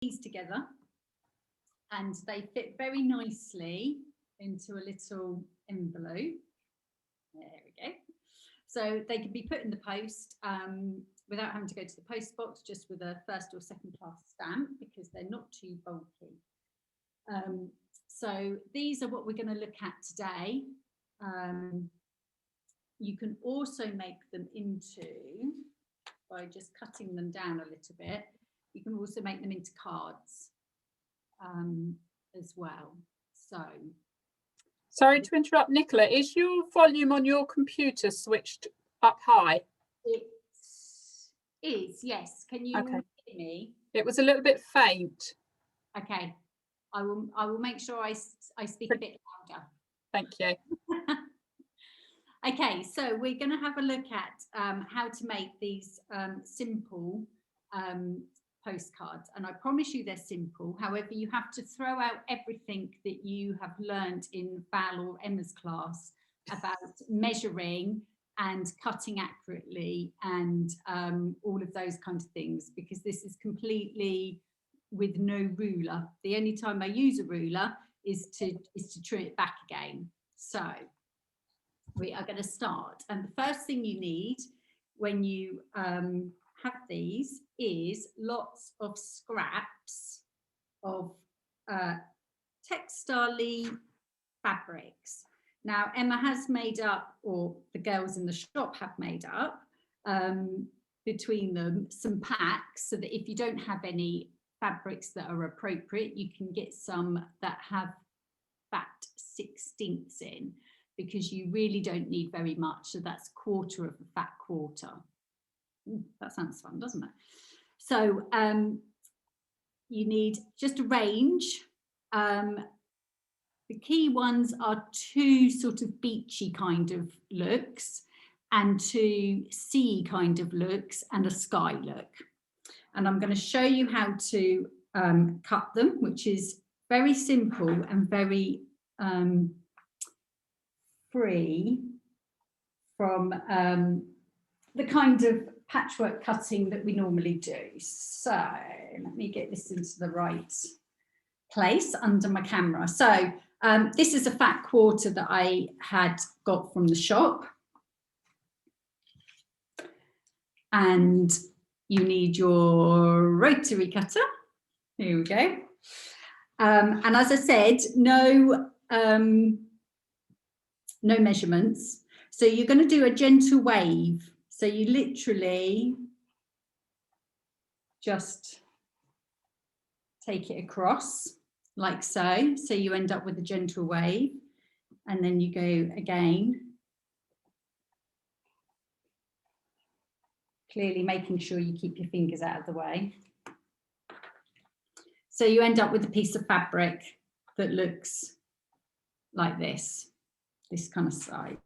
these together and they fit very nicely into a little envelope. There we go. So they can be put in the post without having to go to the post box, just with a first or second class stamp, because they're not too bulky. So these are what we're going to look at today. You can also make them into, by just cutting them down a little bit, you can also make them into cards as well. So, sorry to interrupt, Nicola, is your volume on your computer switched up high? it is, yes. Can you hear me? It was a little bit faint. Okay, I will make sure I speak a bit louder. Thank you. Okay, so we're going to have a look at how to make these simple postcards, and I promise you they're simple. However, you have to throw out everything that you have learned in Val or Emma's class about measuring and cutting accurately and all of those kinds of things, because this is completely with no ruler. The only time I use a ruler is to trim it back again. So we are going to start, and the first thing you need when you have these is lots of scraps of textile fabrics. Now, Emma has made up, or the girls in the shop have made up between them some packs, so that if you don't have any fabrics that are appropriate, you can get some that have fat 16ths in, because you really don't need very much. So that's 1/4 of a fat quarter. Ooh, that sounds fun, doesn't it? So you need just a range. The key ones are 2 sort of beachy kind of looks and 2 sea kind of looks and a sky look. And I'm going to show you how to cut them, which is very simple and very free from the kind of patchwork cutting that we normally do. So let me get this into the right place under my camera. So this is a fat quarter that I had got from the shop, and you need your rotary cutter. Here we go. And as I said, no measurements. So you're going to do a gentle wave. So you literally just take it across like so. So you end up with a gentle wave, and then you go again, clearly making sure you keep your fingers out of the way. So you end up with a piece of fabric that looks like this kind of size.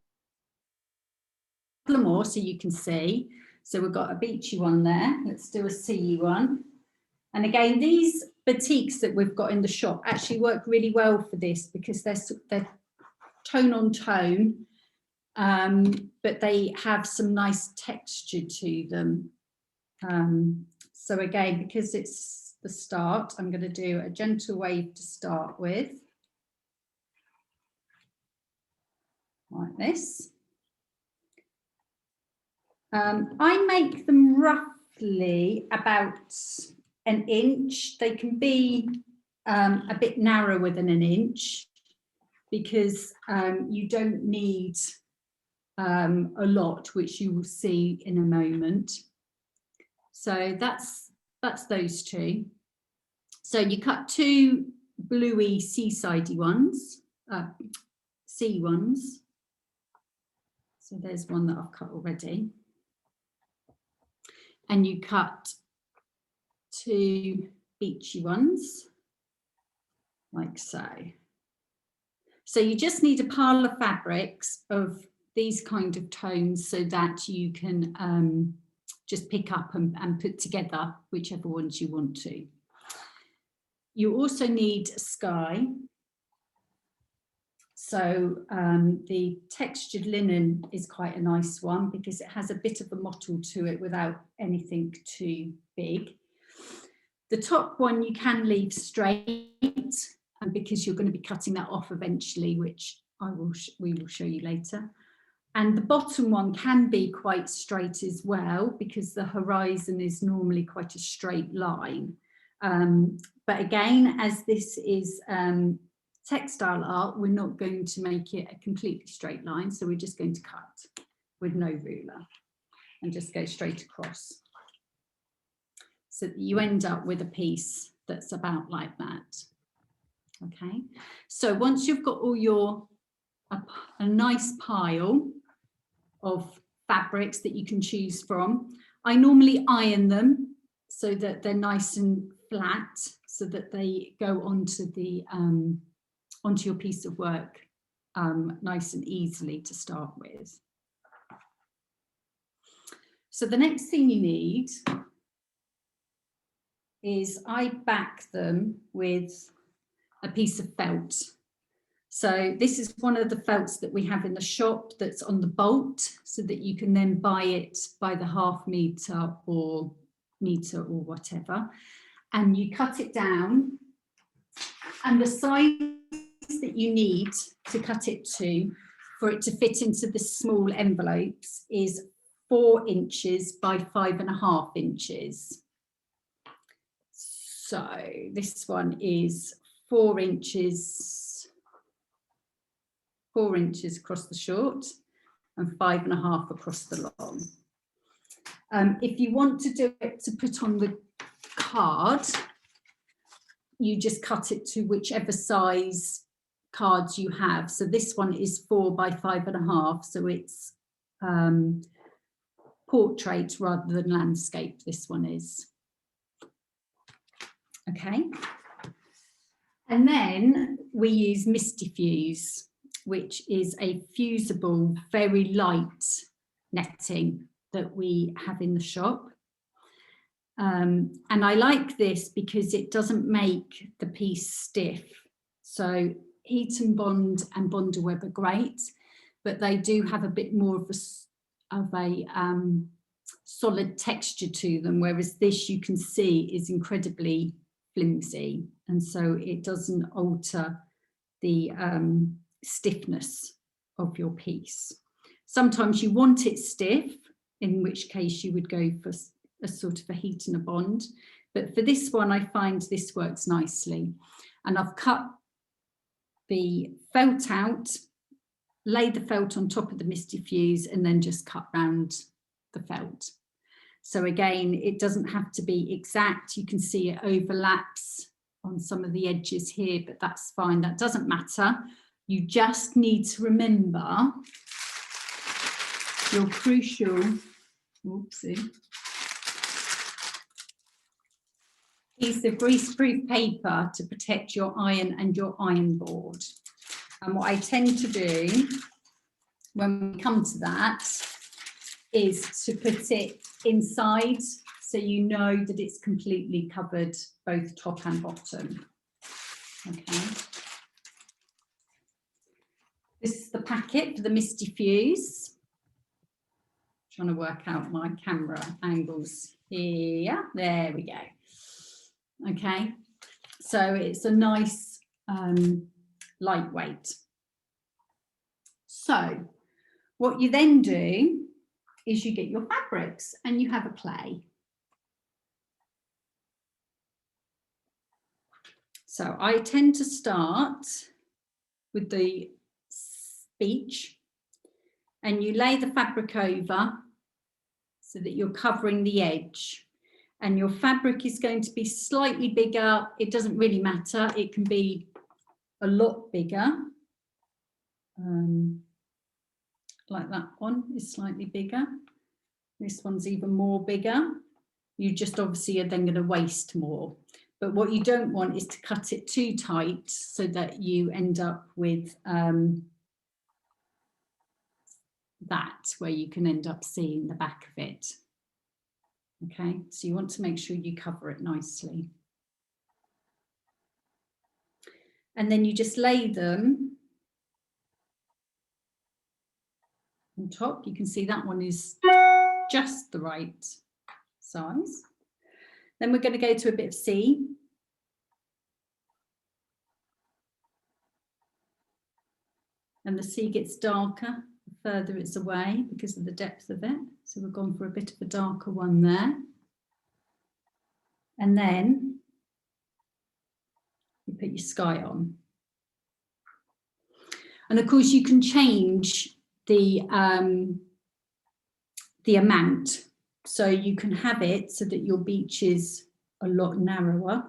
A couple more so you can see. So we've got a beachy one there. Let's do a sea one. And again, these batiks that we've got in the shop actually work really well for this, because they're tone on tone, but they have some nice texture to them. So again, because it's the start, I'm going to do a gentle wave to start with, like this. I make them roughly about 1 inch. They can be a bit narrower than 1 inch, because you don't need a lot, which you will see in a moment. So that's those 2. So you cut 2 bluey seasidey ones, sea ones. So there's one that I've cut already. And you cut 2 beachy ones, like so. So you just need a pile of fabrics of these kind of tones, so that you can just pick up and put together whichever ones you want to. You also need sky. So the textured linen is quite a nice one, because it has a bit of a mottle to it without anything too big. The top one you can leave straight, and because you're going to be cutting that off eventually, which we will show you later. And the bottom one can be quite straight as well, because the horizon is normally quite a straight line. But again, as this is textile art, we're not going to make it a completely straight line. So we're just going to cut with no ruler and just go straight across. So that you end up with a piece that's about like that. Okay, so once you've got all your, a nice pile of fabrics that you can choose from, I normally iron them so that they're nice and flat, so that they go onto the onto your piece of work nice and easily to start with. So the next thing you need is I back them with a piece of felt. So this is one of the felts that we have in the shop that's on the bolt, so that you can then buy it by the ½ meter or whatever, and you cut it down, and the size that you need to cut it to for it to fit into the small envelopes is 4 inches by 5½ inches. So this one is 4 inches across the short and 5½ across the long. If you want to do it to put on the card, you just cut it to whichever size cards you have. So this one is 4 by 5½, so it's portrait rather than landscape, this one is. Okay, and then we use Misty-Fuse, which is a fusible, very light netting that we have in the shop. And I like this because it doesn't make the piece stiff. So Heat and Bond and Bond-A-Web are great, but they do have a bit more of a solid texture to them, whereas this, you can see, is incredibly flimsy, and so it doesn't alter the stiffness of your piece. Sometimes you want it stiff, in which case you would go for a sort of a Heat and a Bond, but for this one I find this works nicely. And I've cut the felt out, laid the felt on top of the Misty-Fuse, and then just cut round the felt. So again, it doesn't have to be exact. You can see it overlaps on some of the edges here, but that's fine, that doesn't matter. You just need to remember your crucial, oopsie, piece of greaseproof paper to protect your iron and your iron board. And what I tend to do when we come to that is to put it inside, so you know that it's completely covered both top and bottom. Okay. This is the packet for the Misty-Fuse. Trying to work out my camera angles here. There we go. Okay, so it's a nice lightweight. So what you then do is you get your fabrics and you have a play. So I tend to start with the speech, and you lay the fabric over so that you're covering the edge, and your fabric is going to be slightly bigger. It doesn't really matter, it can be a lot bigger, like that one is slightly bigger. This one's even more bigger. You just obviously are then going to waste more. But what you don't want is to cut it too tight so that you end up with that, where you can end up seeing the back of it. Okay, so you want to make sure you cover it nicely. And then you just lay them on top. You can see that one is just the right size. Then we're going to go to a bit of sea. And the sea gets darker the further it's away because of the depth of it. So we've gone for a bit of a darker one there. And then you put your sky on. And of course you can change the amount. So you can have it so that your beach is a lot narrower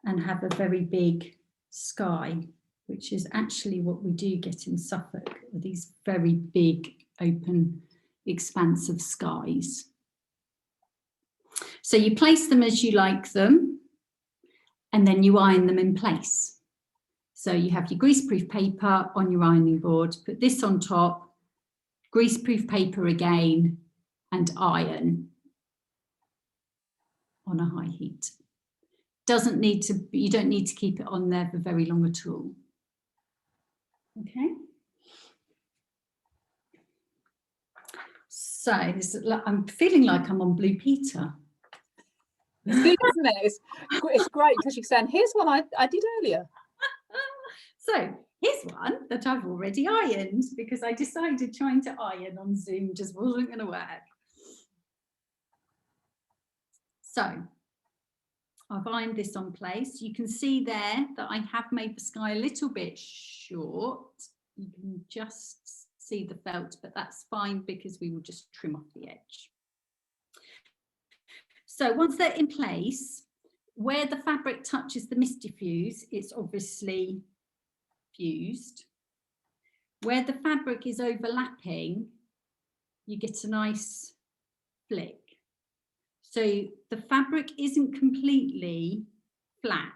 and have a very big sky, which is actually what we do get in Suffolk, these very big, open, expansive skies. So you place them as you like them, and then you iron them in place. So you have your greaseproof paper on your ironing board, put this on top, greaseproof paper again, and iron on a high heat. Doesn't need to, you don't need to keep it on there for very long at all. Okay. So this is, I'm feeling like I'm on Blue Peter. It's good, isn't it? It's great because you're saying, here's one I did earlier. So here's one that I've already ironed because I decided trying to iron on Zoom just wasn't going to work. So I've ironed this on place. You can see there that I have made the sky a little bit short. You can just see the felt, but that's fine because we will just trim off the edge. So once they're in place, where the fabric touches the misty fuse, it's obviously fused. Where the fabric is overlapping, you get a nice flick. So the fabric isn't completely flat.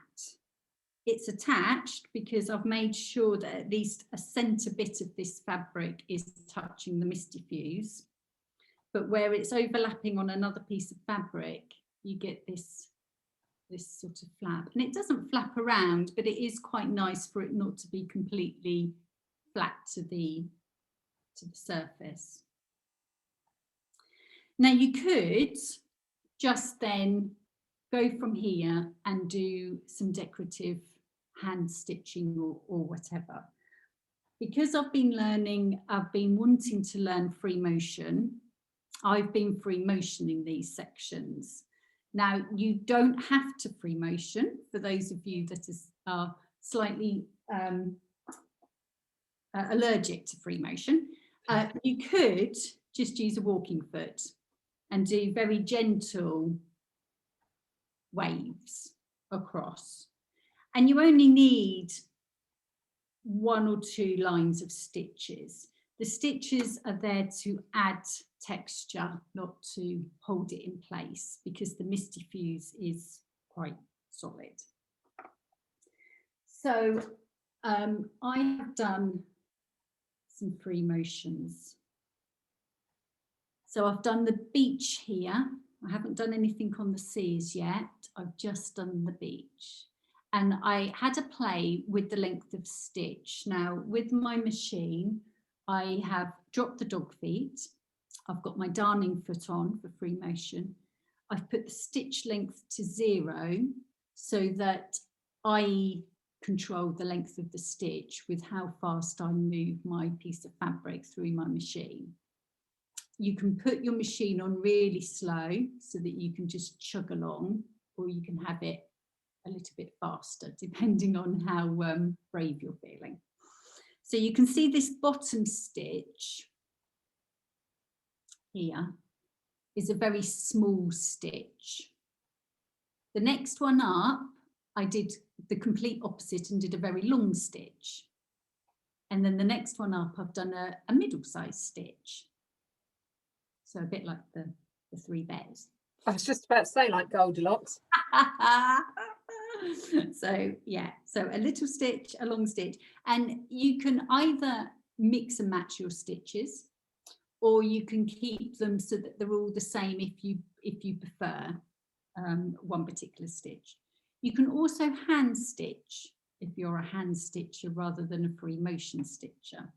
It's attached because I've made sure that at least a centre bit of this fabric is touching the misty fuse. But where it's overlapping on another piece of fabric, you get this sort of flap. And it doesn't flap around, but it is quite nice for it not to be completely flat to the surface. Now you could just then go from here and do some decorative hand stitching or whatever. Because I've been wanting to learn free motion, I've been free motioning these sections. Now, you don't have to free motion for those of you that are slightly allergic to free motion. You could just use a walking foot and do very gentle waves across. And you only need 1 or 2 lines of stitches. The stitches are there to add texture, not to hold it in place, because the misty fuse is quite solid. So I have done some free motions. So I've done the beach here. I haven't done anything on the seas yet. I've just done the beach. And I had a play with the length of stitch. Now, with my machine, I have dropped the dog feet. I've got my darning foot on for free motion. I've put the stitch length to 0 so that I control the length of the stitch with how fast I move my piece of fabric through my machine. You can put your machine on really slow so that you can just chug along, or you can have it a little bit faster, depending on how brave you're feeling. So you can see this bottom stitch here is a very small stitch. The next one up, I did the complete opposite and did a very long stitch. And then the next one up, I've done a middle-sized stitch. So a bit like the 3 bears. I was just about to say, like Goldilocks. So yeah, so a little stitch, a long stitch, and you can either mix and match your stitches, or you can keep them so that they're all the same if you prefer one particular stitch. You can also hand stitch if you're a hand stitcher rather than a free motion stitcher.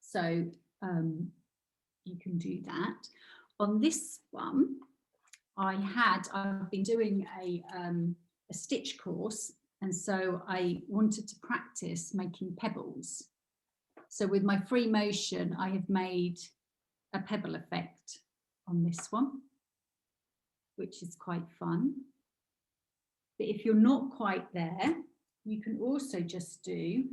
So you can do that. On this one, I've been doing a stitch course, and so I wanted to practice making pebbles. So with my free motion, I have made a pebble effect on this one, which is quite fun. But if you're not quite there, you can also just do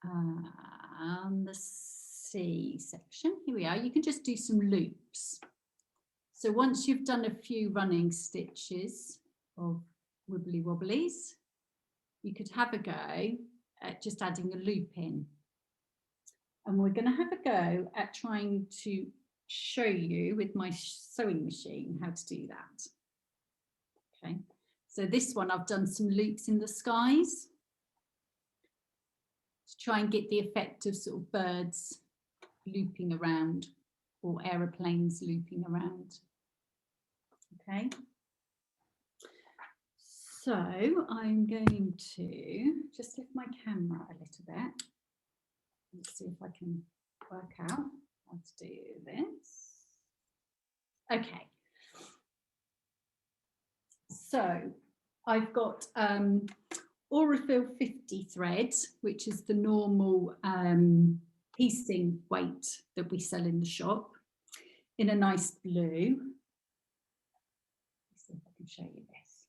the C section. Here we are. You can just do some loops. So once you've done a few running stitches of wibbly wobblies, you could have a go at just adding a loop in. And we're going to have a go at trying to show you with my sewing machine how to do that. Okay, so this one I've done some loops in the skies to try and get the effect of sort of birds looping around or aeroplanes looping around. Okay, so I'm going to just lift my camera a little bit. Let's see if I can work out how to do this. Okay, so I've got Aurifil 50 thread, which is the normal piecing weight that we sell in the shop, in a nice blue. Let's see if I can show you this.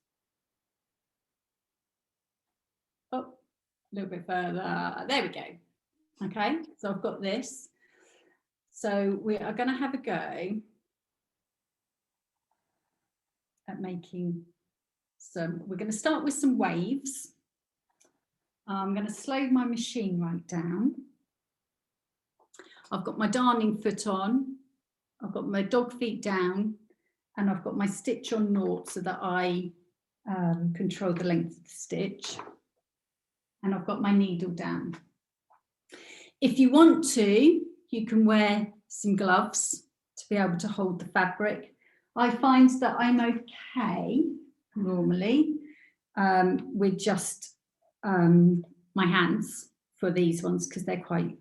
Oh, a little bit further. There we go. Okay, so I've got this. So we are going to have a go at making some, we're going to start with some waves. I'm going to slow my machine right down. I've got my darning foot on, I've got my dog feet down, and I've got my stitch on naught so that I control the length of the stitch. And I've got my needle down. If you want to, you can wear some gloves to be able to hold the fabric. I find that I'm okay normally with just my hands for these ones because they're quite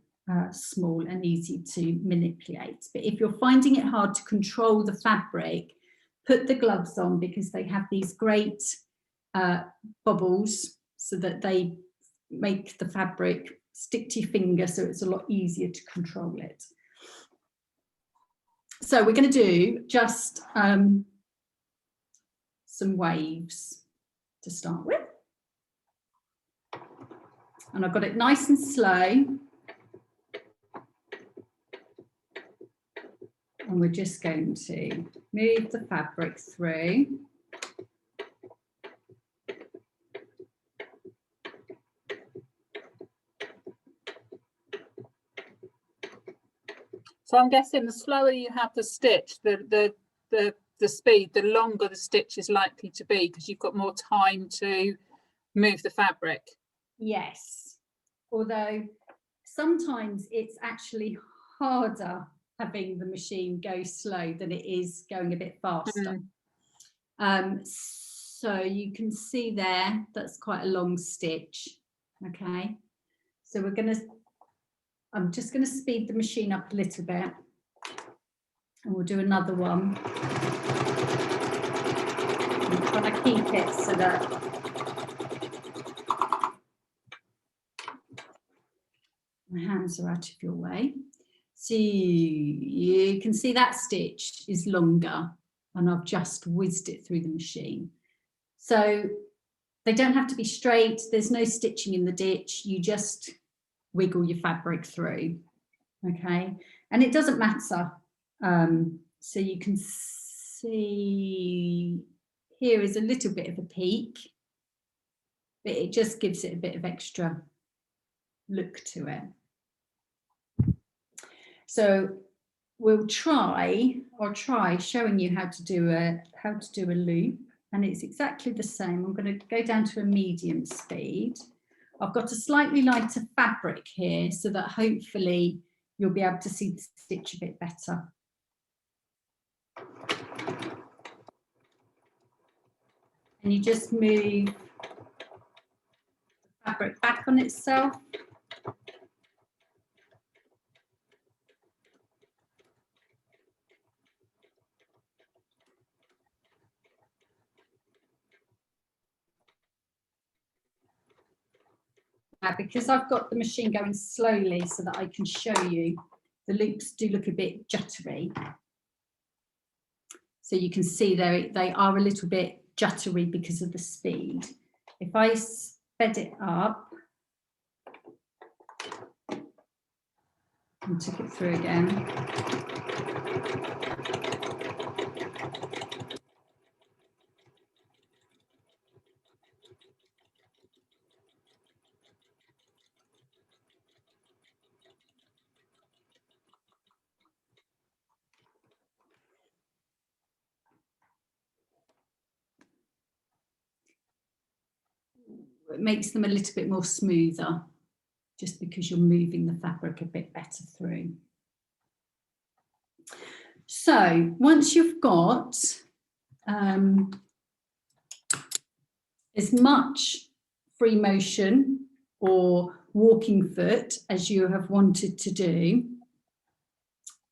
small and easy to manipulate. But if you're finding it hard to control the fabric, put the gloves on because they have these great bubbles so that they make the fabric stick to your finger, so it's a lot easier to control it. So we're going to do just some waves to start with. And I've got it nice and slow. And we're just going to move the fabric through. So I'm guessing the slower you have the stitch, the speed, the longer the stitch is likely to be because you've got more time to move the fabric. Yes, although sometimes it's actually harder having the machine go slow than it is going a bit faster. So you can see there, that's quite a long stitch. Okay, so I'm just going to speed the machine up a little bit and we'll do another one. I'm trying to keep it so that my hands are out of your way. So you can see that stitch is longer and I've just whizzed it through the machine. So they don't have to be straight. There's no stitching in the ditch. You just wiggle your fabric through, okay? And it doesn't matter. So you can see here is a little bit of a peak, but it just gives it a bit of extra look to it. So I'll try showing you how to do a loop, and it's exactly the same. I'm going to go down to a medium speed. I've got a slightly lighter fabric here so that hopefully you'll be able to see the stitch a bit better. And you just move the fabric back on itself. because I've got the machine going slowly so that I can show you, the loops do look a bit juttery. So you can see they are a little bit juttery because of the speed. If I sped it up and took it through again. It makes them a little bit more smoother, just because you're moving the fabric a bit better through. So once you've got as much free motion or walking foot as you have wanted to do,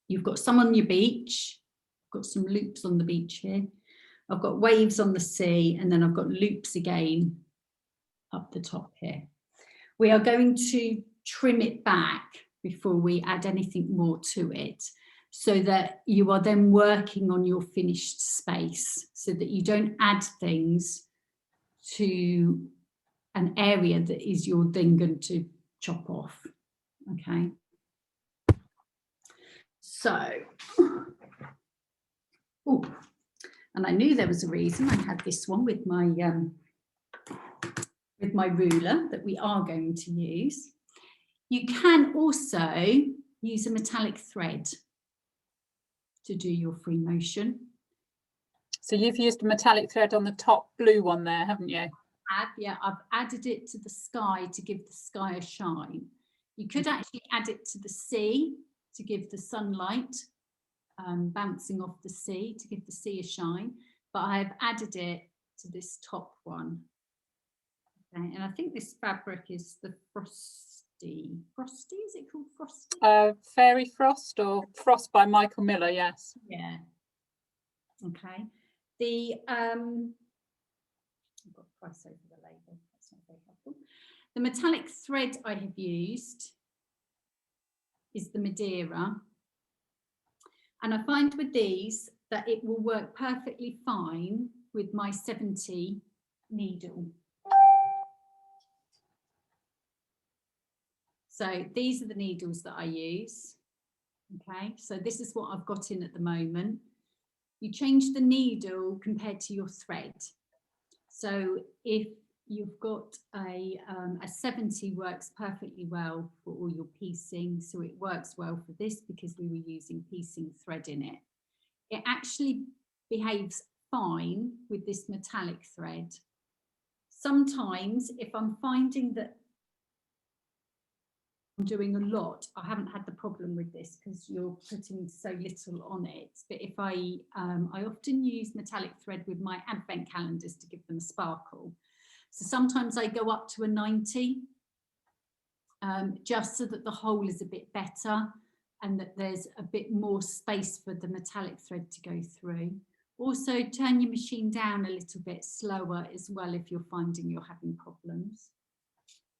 you've got some on your beach, got some loops on the beach here, I've got waves on the sea, and then I've got loops again up the top here. We are going to trim it back before we add anything more to it, so that you are then working on your finished space, so that you don't add things to an area that is you're then going to chop off. Okay, so and I knew there was a reason I had this one with my ruler that we are going to use. You can also use a metallic thread to do your free motion. So you've used a metallic thread on the top blue one there, haven't you? Yeah, I've added it to the sky to give the sky a shine. You could actually add it to the sea to give the sunlight bouncing off the sea, to give the sea a shine, but I've added it to this top one. Okay, and I think this fabric is the Frosty, is it called Frosty? Fairy Frost, or Frost by Michael Miller, yes. Yeah. Okay. The I've got price over the label, that's not very helpful. The metallic thread I have used is the Madeira, and I find with these that it will work perfectly fine with my 70 needle. So these are the needles that I use. Okay, so this is what I've got in at the moment. You change the needle compared to your thread. So if you've got a 70 works perfectly well for all your piecing. So it works well for this because we were using piecing thread in it. It actually behaves fine with this metallic thread. Sometimes if I'm finding that I'm doing a lot, I haven't had the problem with this because you're putting so little on it. But if I often use metallic thread with my advent calendars to give them a sparkle. So sometimes I go up to a 90, just so that the hole is a bit better and that there's a bit more space for the metallic thread to go through. Also, turn your machine down a little bit slower as well if you're finding you're having problems.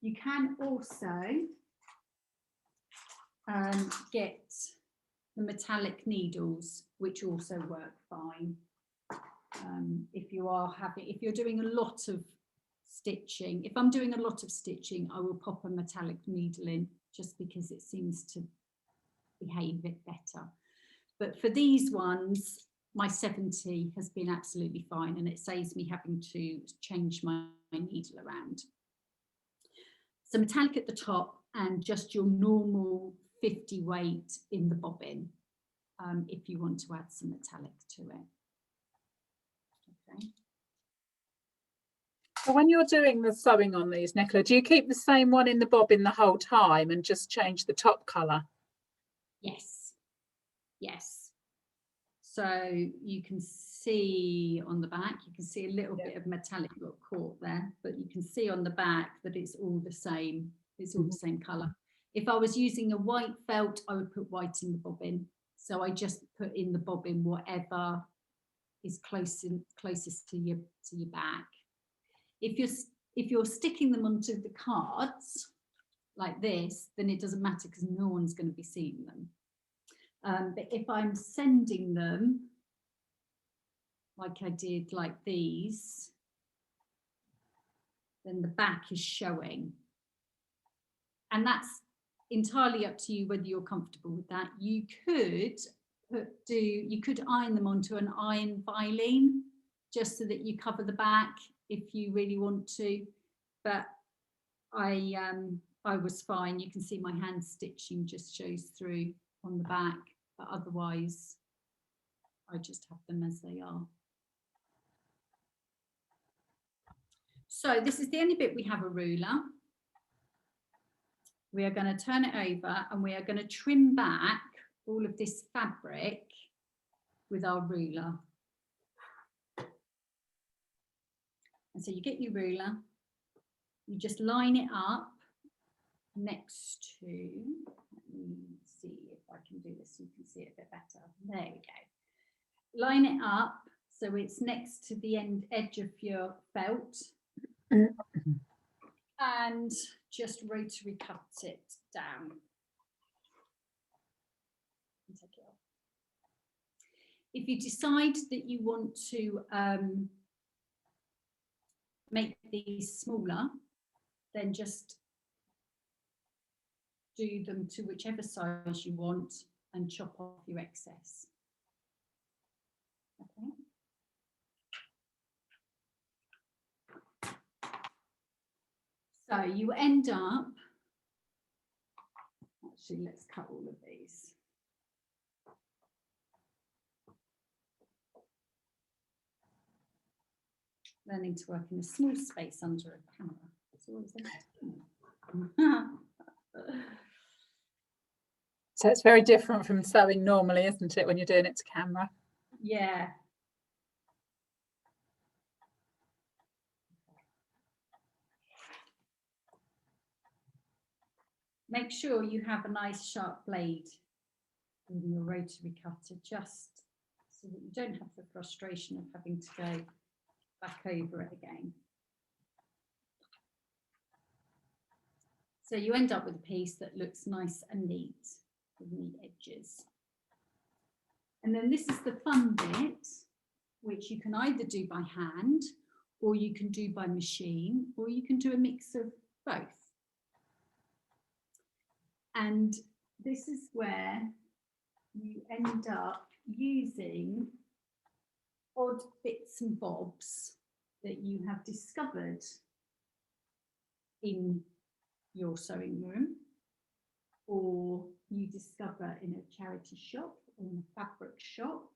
You can also get the metallic needles, which also work fine. If you're doing a lot of stitching, if I'm doing a lot of stitching, I will pop a metallic needle in just because it seems to behave a bit better. But for these ones, my 70 has been absolutely fine, and it saves me having to change my needle around. So metallic at the top and just your normal 50 weight in the bobbin, if you want to add some metallic to it. Okay. So when you're doing the sewing on these, Nicola, do you keep the same one in the bobbin the whole time and just change the top colour? Yes. Yes. So you can see on the back, you can see a little bit of metallic got caught there, but you can see on the back that it's all the same. It's all the same colour. If I was using a white felt, I would put white in the bobbin. So I just put in the bobbin whatever is closest to your back. If you're sticking them onto the cards, like this, then it doesn't matter because no one's going to be seeing them. But if I'm sending them like I did like these, then the back is showing. And that's entirely up to you whether you're comfortable with that. You could iron them onto an iron filing just so that you cover the back if you really want to. But I was fine. You can see my hand stitching just shows through on the back, but otherwise I just have them as they are. So this is the only bit we have a ruler. We are going to turn it over and we are going to trim back all of this fabric with our ruler. And so you get your ruler, you just line it up next to, let me see if I can do this so you can see it a bit better. There we go. Line it up so it's next to the edge of your felt. And just rotary cut it down. And take it off. If you decide that you want to make these smaller, then just do them to whichever size you want and chop off your excess. Okay. So you end up, actually, let's cut all of these. Learning to work in a small space under a camera. It's always So it's very different from sewing normally, isn't it, when you're doing it to camera? Yeah. Make sure you have a nice sharp blade in your rotary cutter, just so that you don't have the frustration of having to go back over it again. So you end up with a piece that looks nice and neat with neat edges. And then this is the fun bit, which you can either do by hand, or you can do by machine, or you can do a mix of both. And this is where you end up using odd bits and bobs that you have discovered in your sewing room, or you discover in a charity shop or in a fabric shop.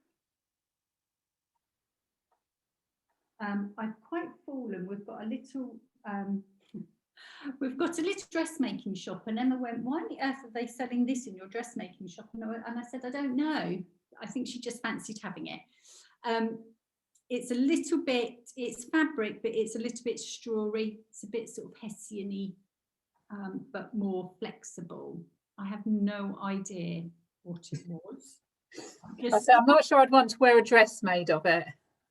I've quite fallen. We've got a little dressmaking shop, and Emma went, "Why on earth are they selling this in your dressmaking shop?" And I said, "I don't know. I think she just fancied having it." It's a little bit, it's fabric, but it's a little bit strawy. It's a bit sort of Hessian-y, but more flexible. I have no idea what it was. I'm not sure I'd want to wear a dress made of it.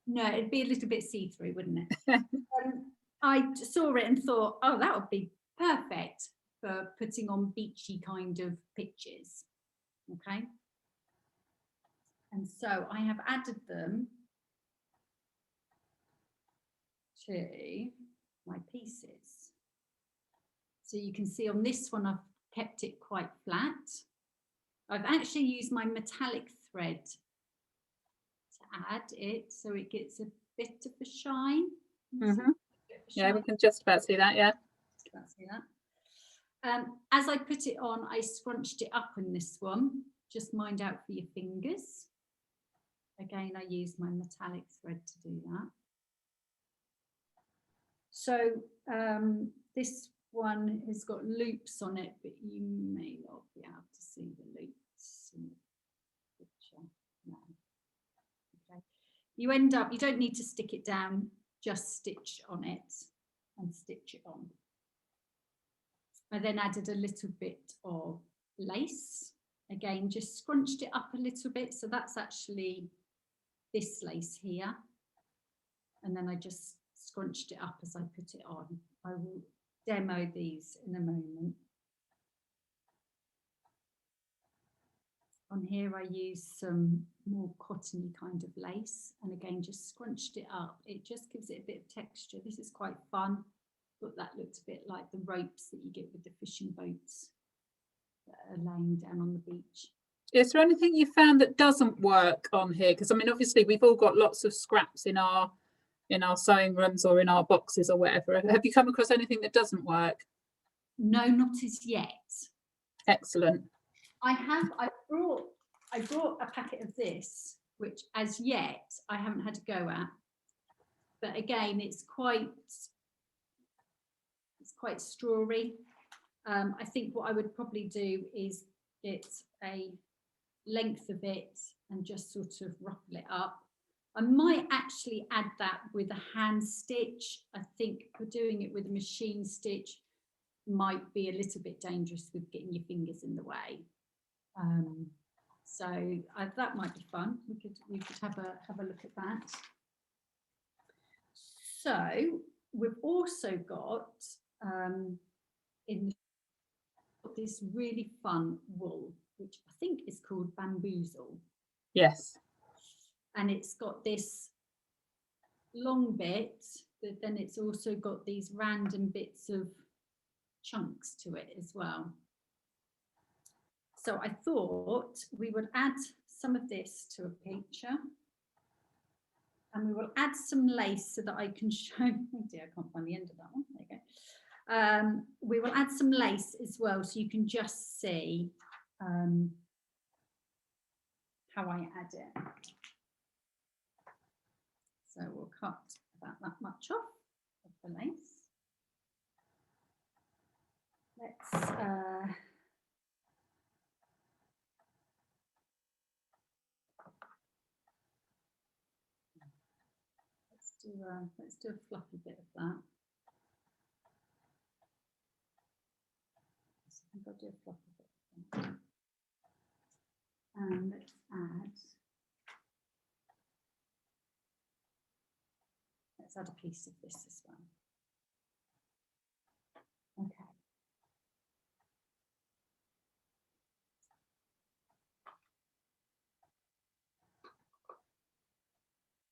No, it'd be a little bit see-through, wouldn't it? I saw it and thought, oh, that would be perfect for putting on beachy kind of pictures. Okay. And so I have added them to my pieces. So you can see on this one, I've kept it quite flat. I've actually used my metallic thread to add it, so it gets a bit of a shine. Mm-hmm. Yeah, we can just about see that, yeah. Just about see that. As I put it on, I scrunched it up in this one. Just mind out for your fingers. Again, I used my metallic thread to do that. So this one has got loops on it, but you may not be able to see the loops in the picture. No. Okay. You end up, you don't need to stick it down, just stitch on it and stitch it on. I then added a little bit of lace. Again, just scrunched it up a little bit. So that's actually this lace here. And then I just scrunched it up as I put it on. I will demo these in a moment. on here I used some more cottony kind of lace, and again just scrunched it up. It just gives it a bit of texture. This is quite fun, but that looks a bit like the ropes that you get with the fishing boats that are laying down on the beach. Is there anything you found that doesn't work on here? Because I mean, obviously we've all got lots of scraps in our sewing rooms or in our boxes or whatever. Have you come across anything that doesn't work? No, not as yet. Excellent. I brought a packet of this, which as yet I haven't had to go at. But again, it's quite strawy. I think what I would probably do is get a length of it and just sort of ruffle it up. I might actually add that with a hand stitch. I think for doing it with a machine stitch might be a little bit dangerous with getting your fingers in the way. So that might be fun. We could have a look at that. So we've also got this really fun wool, which I think is called bamboozle. Yes. And it's got this long bit, but then it's also got these random bits of chunks to it as well. So I thought we would add some of this to a picture, and we will add some lace so that I can show. Oh dear, I can't find the end of that one. There you go. We will add some lace as well, so you can just see how I add it. So we'll cut about that much off of the lace. Let's do a fluffy bit of that. So I think I'll do a fluffy bit of that. And let's add a piece of this as well. Okay.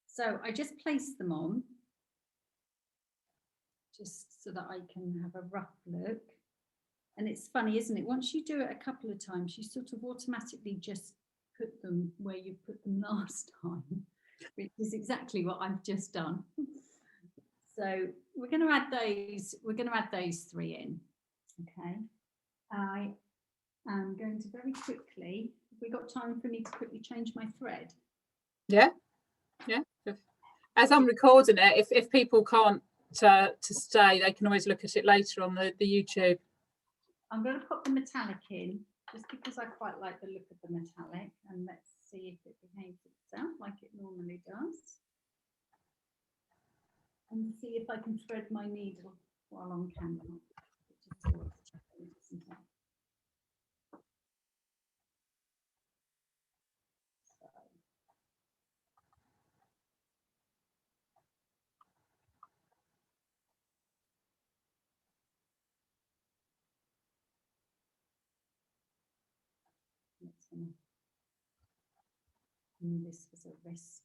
So I just place them on, just so that I can have a rough look. And it's funny, isn't it? Once you do it a couple of times, you sort of automatically just put them where you put them last time, which is exactly what I've just done. So we're going to add those. We're going to add those three in. Okay. I am going to very quickly. Have we got time for me to quickly change my thread? Yeah. Yeah. As I'm recording it, if people can't to stay, they can always look at it later on the YouTube. I'm going to put the metallic in just because I quite like the look of the metallic, and let's see if it behaves itself like it normally does. And see if I can thread my needle while on camera, which is always a challenge, isn't it? This was a risk.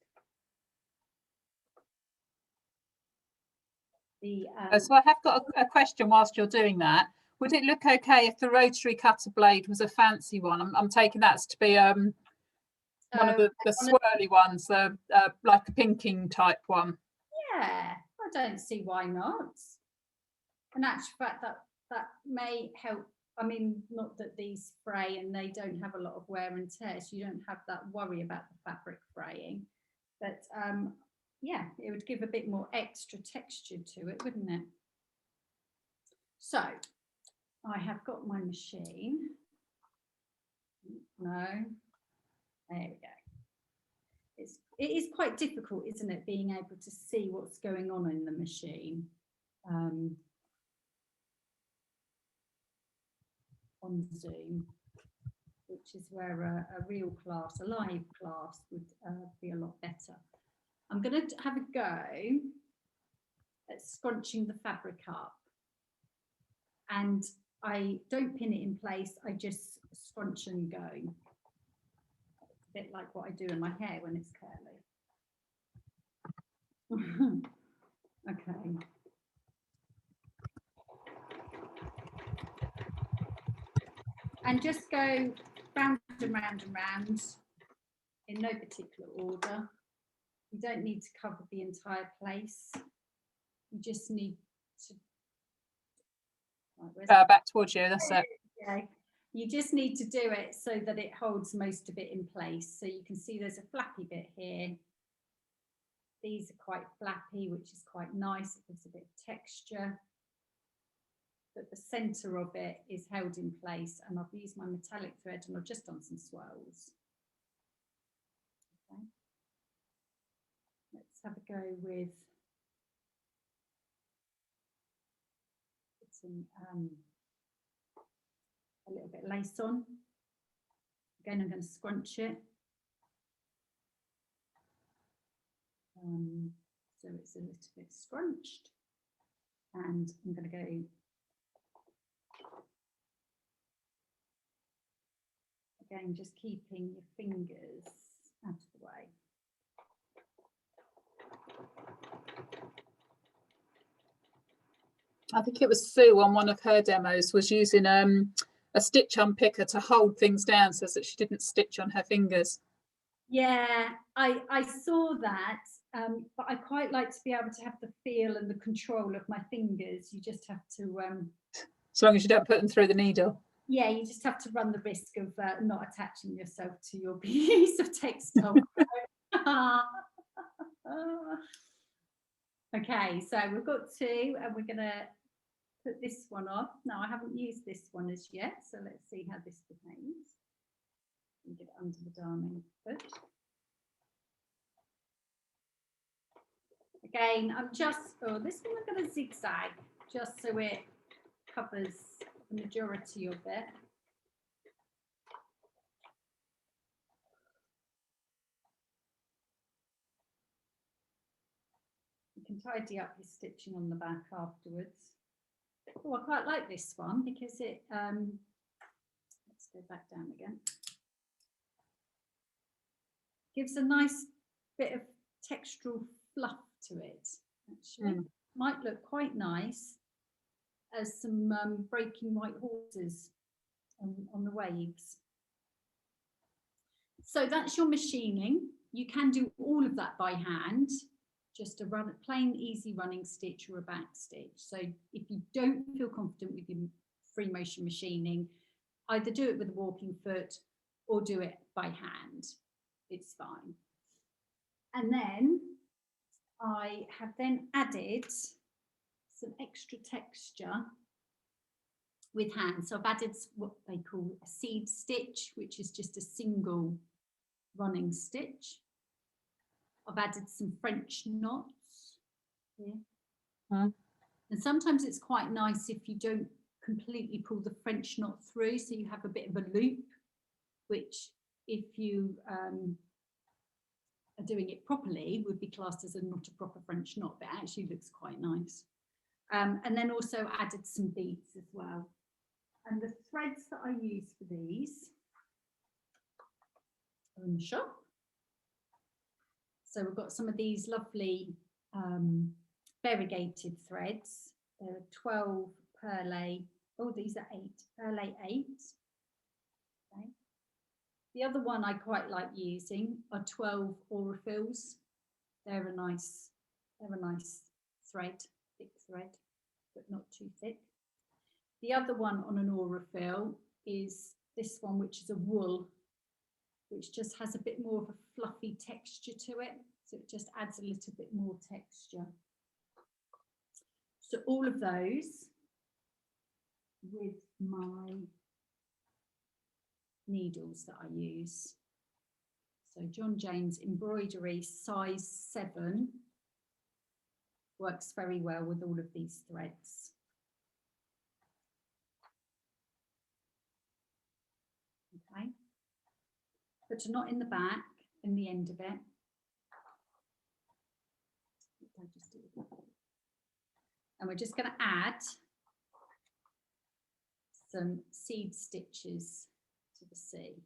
So I have got a question whilst you're doing that. Would it look okay if the rotary cutter blade was a fancy one? I'm taking that to be one of the swirly ones, like a pinking type one. Yeah, I don't see why not. In actual fact, that may help. I mean, not that these fray and they don't have a lot of wear and tear, so you don't have that worry about the fabric fraying. But yeah, it would give a bit more extra texture to it, wouldn't it? So I have got my machine. No, there we go. It is quite difficult, isn't it, being able to see what's going on in the machine on Zoom, which is where a real class, a live class, would be a lot better. I'm going to have a go at scrunching the fabric up, and I don't pin it in place, I just scrunch and go. bit like what I do in my hair when it's curly. Okay. And just go round and round and round in no particular order. You don't need to cover the entire place. You just need to back towards you, that's it. Yeah. You just need to do it so that it holds most of it in place. So you can see there's a flappy bit here. These are quite flappy, which is quite nice. It gives a bit of texture. But the centre of it is held in place, and I've used my metallic thread and I've just done some swirls. Okay. Let's have a go with some a little bit of lace on. Again, I'm going to scrunch it. So it's a little bit scrunched, and I'm going to go again, just keeping your fingers out of the way. I think it was Sue on one of her demos was using a stitch unpicker to hold things down so that she didn't stitch on her fingers. Yeah, I saw that, but I quite like to be able to have the feel and the control of my fingers. You just have to as long as you don't put them through the needle. Yeah, you just have to run the risk of not attaching yourself to your piece of textile. Okay, so we've got two, and we're going to put this one off. Now, I haven't used this one as yet, so let's see how this behaves. Get it under the darning foot. Again, I'm just, this one I'm going to zigzag just so it covers the majority of it. You can tidy up your stitching on the back afterwards. Oh, I quite like this one because it, let's go back down again. Gives a nice bit of textural fluff to it, actually. Might look quite nice as some breaking white horses on the waves. So that's your machining. You can do all of that by hand, just a plain easy running stitch or a back stitch. So if you don't feel confident with your free motion machining, either do it with a walking foot or do it by hand. It's fine. And then I have then added some extra texture with hand. So I've added what they call a seed stitch, which is just a single running stitch. I've added some French knots here. And sometimes it's quite nice if you don't completely pull the French knot through, so you have a bit of a loop, which if you are doing it properly would be classed as not a proper French knot, but it actually looks quite nice. And then also added some beads as well. And the threads that I use for these are in the shop. So we've got some of these lovely variegated threads. There are 12 perlé. Oh, these are 8 perlé 8. Okay. The other one I quite like using are 12 Aurifils. They're a nice thread, thick thread, but not too thick. The other one on an Aurifil is this one, which is a wool, which just has a bit more of a fluffy texture to it. So it just adds a little bit more texture. So all of those with my needles that I use. So John James embroidery size 7 works very well with all of these threads. Okay, but not in the back, in the end of it. And we're just going to add some seed stitches to the C.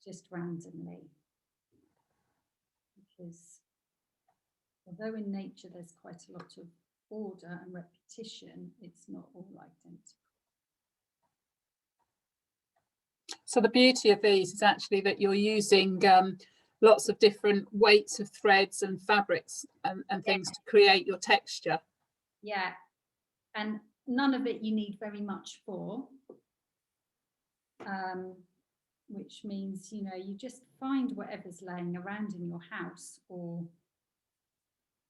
just randomly, because although in nature there's quite a lot of order and repetition, it's not all identical. So the beauty of these is actually that you're using lots of different weights of threads and fabrics and things to create your texture. Yeah, and none of it you need very much for, which means, you know, you just find whatever's laying around in your house or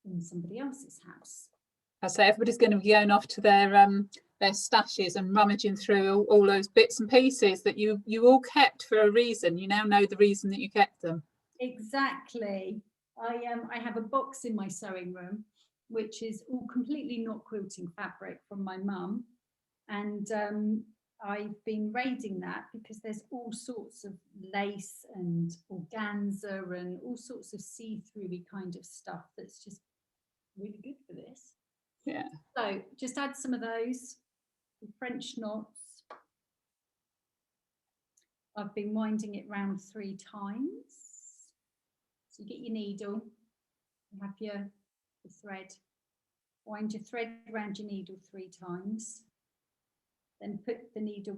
in somebody else's house. I say everybody's going to be going off to their stashes and rummaging through all those bits and pieces that you all kept for a reason. You now know the reason that you kept them. Exactly. I have a box in my sewing room which is all completely not quilting fabric from my mum, and I've been raiding that because there's all sorts of lace and organza and all sorts of see-through-y kind of stuff that's just really good for this. Yeah. So just add some of those French knots. I've been winding it round 3 times. So you get your needle, you have your thread, wind your thread around your needle 3 times, then put the needle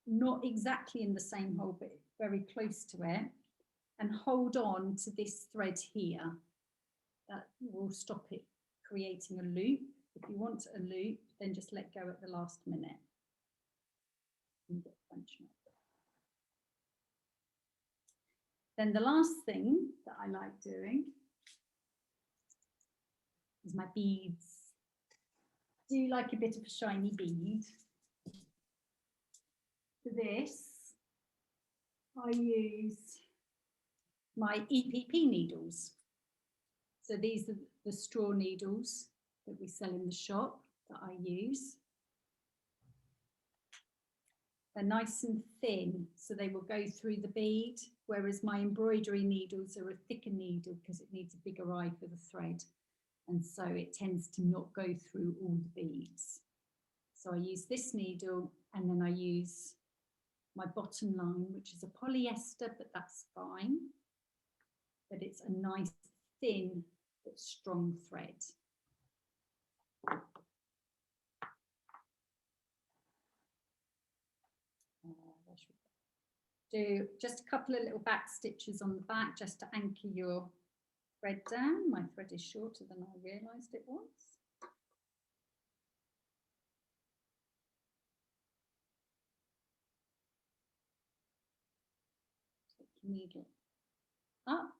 not exactly in the same hole but very close to it, and hold on to this thread here. That will stop it creating a loop. If you want a loop, then just let go at the last minute. And get French knot. Then the last thing that I like doing is my beads. Do you like a bit of a shiny bead? For this, I use my EPP needles. So these are the straw needles that we sell in the shop that I use. They're nice and thin, so they will go through the bead, whereas my embroidery needles are a thicker needle because it needs a bigger eye for the thread, and so it tends to not go through all the beads. So I use this needle, and then I use my bottom line, which is a polyester, but that's fine. But it's a nice thin but strong thread. Do just a couple of little back stitches on the back just to anchor your thread down. My thread is shorter than I realised it was. Take your needle up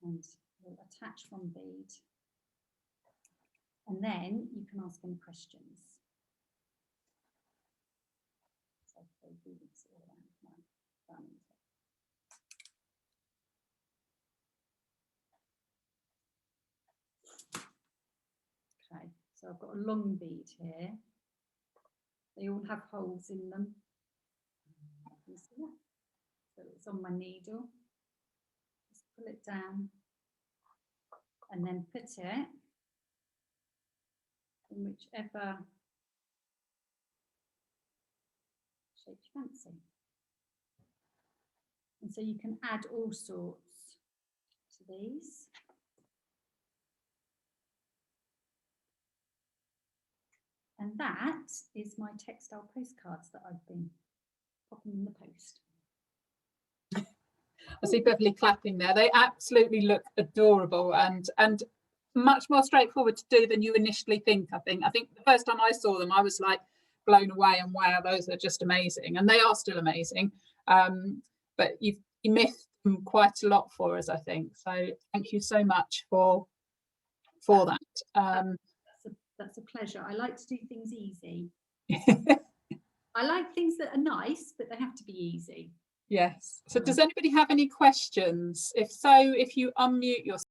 and we'll attach one bead, and then you can ask any questions. So beads all around my band. Okay, so I've got a long bead here. They all have holes in them. You see that? So it's on my needle. Just pull it down and then put it in whichever shape you fancy. And so you can add all sorts to these. And that is my textile postcards that I've been popping in the post. I see Beverly clapping there. They absolutely look adorable and much more straightforward to do than you initially think. I think the first time I saw them, I was like blown away, and wow, those are just amazing, and they are still amazing. But you missed them quite a lot for us, I think. So thank you so much for that. That's a pleasure. I like to do things easy. I like things that are nice, but they have to be easy. Yes. So does anybody have any questions? If so, if you unmute yourself.